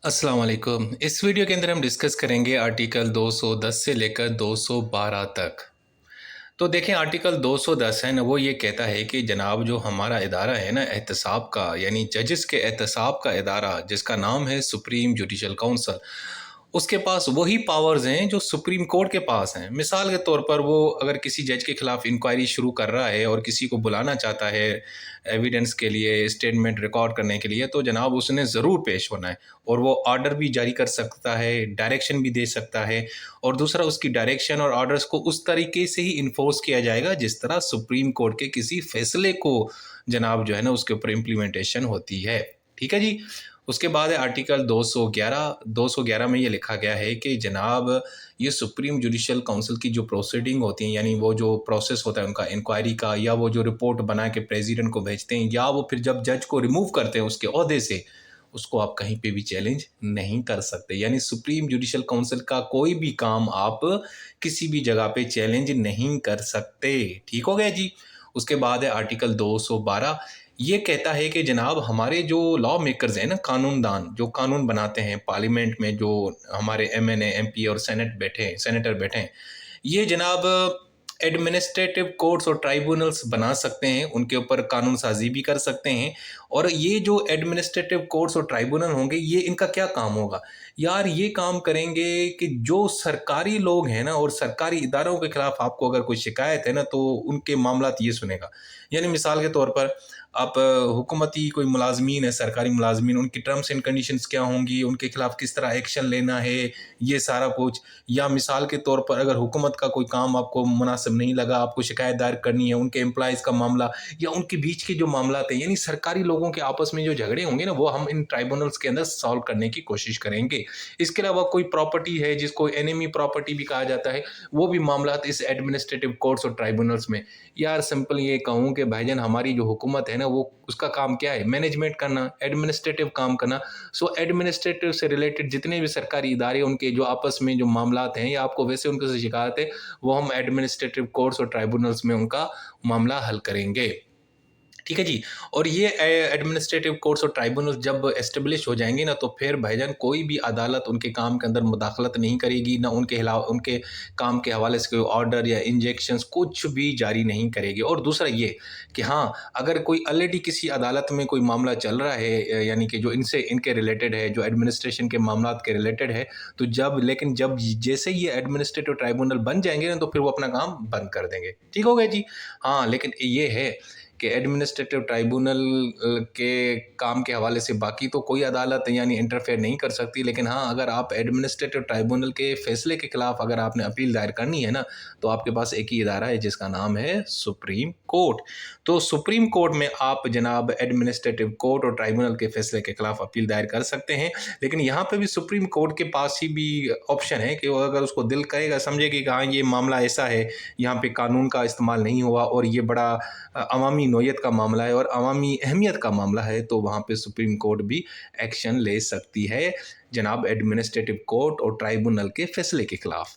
अस्सलाम वालेकुम। इस वीडियो के अंदर हम डिस्कस करेंगे आर्टिकल 210 से लेकर 212 तक। तो देखें, आर्टिकल 210 है ना, वो ये कहता है कि जनाब जो हमारा इदारा है ना एहतसाब का, यानी जजेस के एहतसाब का इदारा, जिसका नाम है सुप्रीम जुडिशल काउंसिल, उसके पास वही पावर्स हैं जो सुप्रीम कोर्ट के पास हैं। मिसाल के तौर पर वो अगर किसी जज के खिलाफ इंक्वायरी शुरू कर रहा है और किसी को बुलाना चाहता है एविडेंस के लिए, स्टेटमेंट रिकॉर्ड करने के लिए, तो जनाब उसने ज़रूर पेश होना है। और वो ऑर्डर भी जारी कर सकता है, डायरेक्शन भी दे सकता है। और दूसरा, उसकी डायरेक्शन और ऑर्डर्स को उस तरीके से ही इन्फोर्स किया जाएगा जिस तरह सुप्रीम कोर्ट के किसी फैसले को जनाब जो है ना उसके ऊपर इम्प्लीमेंटेशन होती है। ठीक है जी। उसके बाद है आर्टिकल 211 में ये लिखा गया है कि जनाब ये सुप्रीम जुडिशल काउंसिल की जो प्रोसीडिंग होती हैं, यानी वो जो प्रोसेस होता है उनका इंक्वायरी का, या वो जो रिपोर्ट बना के प्रेसिडेंट को भेजते हैं, या वो फिर जब जज को रिमूव करते हैं उसके ओहदे से, उसको आप कहीं पे भी चैलेंज नहीं कर सकते। यानी सुप्रीम जुडिशल काउंसिल का कोई भी काम आप किसी भी जगह पे चैलेंज नहीं कर सकते। ठीक हो गया जी। उसके बाद है आर्टिकल 212। ये कहता है कि जनाब हमारे जो लॉ मेकर्स हैं ना, कानूनदान जो कानून बनाते हैं पार्लियामेंट में, जो हमारे एमएनए, एमपी और सेनेटर बैठे हैं, ये जनाब एडमिनिस्ट्रेटिव कोर्ट्स और ट्राइब्यूनल्स बना सकते हैं, उनके ऊपर कानून साजी भी कर सकते हैं। और ये जो एडमिनिस्ट्रेटिव कोर्ट्स और ट्राइब्यूनल होंगे, ये इनका क्या काम होगा यार? ये काम करेंगे कि जो सरकारी लोग हैं ना और सरकारी इदारों के खिलाफ आपको अगर कोई शिकायत है ना, तो उनके मामलात ये सुनेगा। यानी मिसाल के तौर पर आप हुकूमती कोई मुलाजमीन है, सरकारी मुलाजमीन, उनकी टर्म्स एंड कंडीशंस क्या होंगी, उनके खिलाफ किस तरह एक्शन लेना है, ये सारा कुछ। या मिसाल के तौर पर अगर हुकूमत का कोई काम आपको मुनासिब नहीं लगा, आपको शिकायत दायर करनी है, उनके एम्प्लॉयज़ का मामला या उनके बीच के जो मामला थे, यानी सरकारी लोगों के आपस में जो झगड़े होंगे ना, वो हम इन ट्राइब्यूनल्स के अंदर सॉल्व करने की कोशिश करेंगे। इसके अलावा कोई प्रॉपर्टी है जिसको एनिमी प्रॉपर्टी भी कहा जाता है, वो भी मामला इस एडमिनिस्ट्रेटिव कोर्ट्स और ट्राइब्यूनल्स में। यार सिंपल ये कहूँ कि भाईजान हमारी जो हुकूमत है ना, वो उसका काम क्या है? मैनेजमेंट करना, एडमिनिस्ट्रेटिव काम करना। सो एडमिनिस्ट्रेटिव से रिलेटेड जितने भी सरकारी इदारे, उनके जो आपस में जो मामलात हैं, या आपको वैसे उनके से शिकायत है, वो हम एडमिनिस्ट्रेटिव कोर्ट्स और ट्राइब्यूनल्स में उनका मामला हल करेंगे। ठीक है जी। और ये एडमिनिस्ट्रेटिव कोर्ट्स और ट्राइब्यूनल जब एस्टेब्लिश हो जाएंगे ना, तो फिर भाईजान कोई भी अदालत उनके काम के अंदर मुदाखलत नहीं करेगी, ना उनके खिलाफ उनके काम के हवाले से कोई ऑर्डर या इंजेक्शंस कुछ भी जारी नहीं करेगी। और दूसरा ये कि हाँ, अगर कोई ऑलरेडी किसी अदालत में कोई मामला चल रहा है, यानी कि जो इनसे इनके रिलेटेड है, जो एडमिनिस्ट्रेशन के मामलात के रिलेटेड है, तो जब जैसे ये एडमिनिस्ट्रेटिव ट्राइब्यूनल बन जाएंगे ना, तो फिर वो अपना काम बंद कर देंगे। ठीक हो गया जी। हाँ, लेकिन ये है कि एडमिनिस्ट्रेटिव ट्राइब्यूनल के काम के हवाले से बाकी तो कोई अदालत यानी इंटरफेयर नहीं कर सकती। लेकिन हाँ, अगर आप एडमिनिस्ट्रेटिव ट्राइब्यूनल के फैसले के खिलाफ अगर आपने अपील दायर करनी है ना, तो आपके पास एक ही इदारा है जिसका नाम है सुप्रीम कोर्ट। तो सुप्रीम कोर्ट में आप जनाब एडमिनिस्ट्रेटिव कोर्ट और ट्राइब्यूनल के फैसले के खिलाफ अपील दायर कर सकते हैं। लेकिन यहाँ पे भी सुप्रीम कोर्ट के पास ही भी ऑप्शन है कि वो अगर उसको दिल करेगा, समझेगी कि हाँ ये मामला ऐसा है, यहाँ पे कानून का इस्तेमाल नहीं हुआ और ये बड़ा अवामी नौयत का मामला है और अवामी अहमियत का मामला है, तो वहाँ पे सुप्रीम कोर्ट भी एक्शन ले सकती है जनाब एडमिनिस्ट्रेटिव कोर्ट और ट्राइब्यूनल के फैसले के खिलाफ।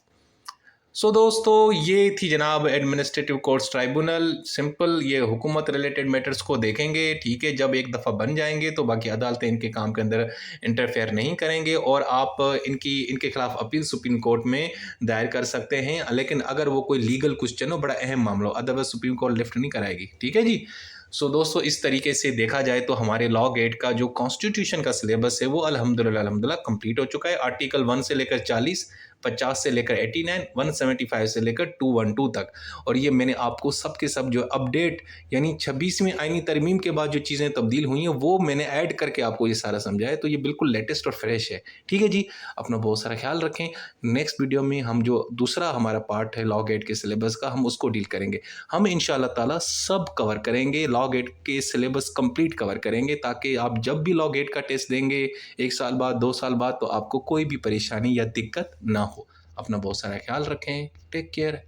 सो दोस्तों, ये थी जनाब एडमिनिस्ट्रेटिव कोर्ट्स ट्राइब्यूनल। सिंपल ये हुकूमत रिलेटेड मैटर्स को देखेंगे, ठीक है। जब एक दफ़ा बन जाएंगे तो बाकी अदालतें इनके काम के अंदर इंटरफेयर नहीं करेंगे और आप इनके खिलाफ अपील सुप्रीम कोर्ट में दायर कर सकते हैं। लेकिन अगर वो कोई लीगल क्वेश्चन हो, बड़ा अहम मामला हो, अदरवाइज सुप्रीम कोर्ट लिफ्ट नहीं कराएगी। ठीक है जी। सो दोस्तों, इस तरीके से देखा जाए तो हमारे लॉ गेट का जो कॉन्स्टिट्यूशन का सिलेबस है वो अल्हम्दुलिल्लाह कंप्लीट हो चुका है। आर्टिकल 1 से लेकर 40, 50 से लेकर 89, 175 से लेकर 212 तक। और ये मैंने आपको सब के सब जो अपडेट, यानी 26वीं आईनी तरमीम के बाद जो चीज़ें तब्दील हुई हैं, वो मैंने ऐड करके आपको ये सारा समझाया। तो ये बिल्कुल लेटेस्ट और फ्रेश है। ठीक है जी। अपना बहुत सारा ख्याल रखें। नेक्स्ट वीडियो में हम जो दूसरा हमारा पार्ट है लॉ गेट के सिलेबस का, हम उसको डील करेंगे। हम इंशाअल्लाह ताला सब कवर करेंगे, लॉ गेट के सिलेबस कंप्लीट कवर करेंगे, ताकि आप जब भी लॉ गेट का टेस्ट देंगे 1 साल बाद, 2 साल बाद, तो आपको कोई भी परेशानी या दिक्कत ना हो। अपना बहुत सारा ख्याल रखें। Take care.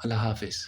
अल्लाह हाफिज़।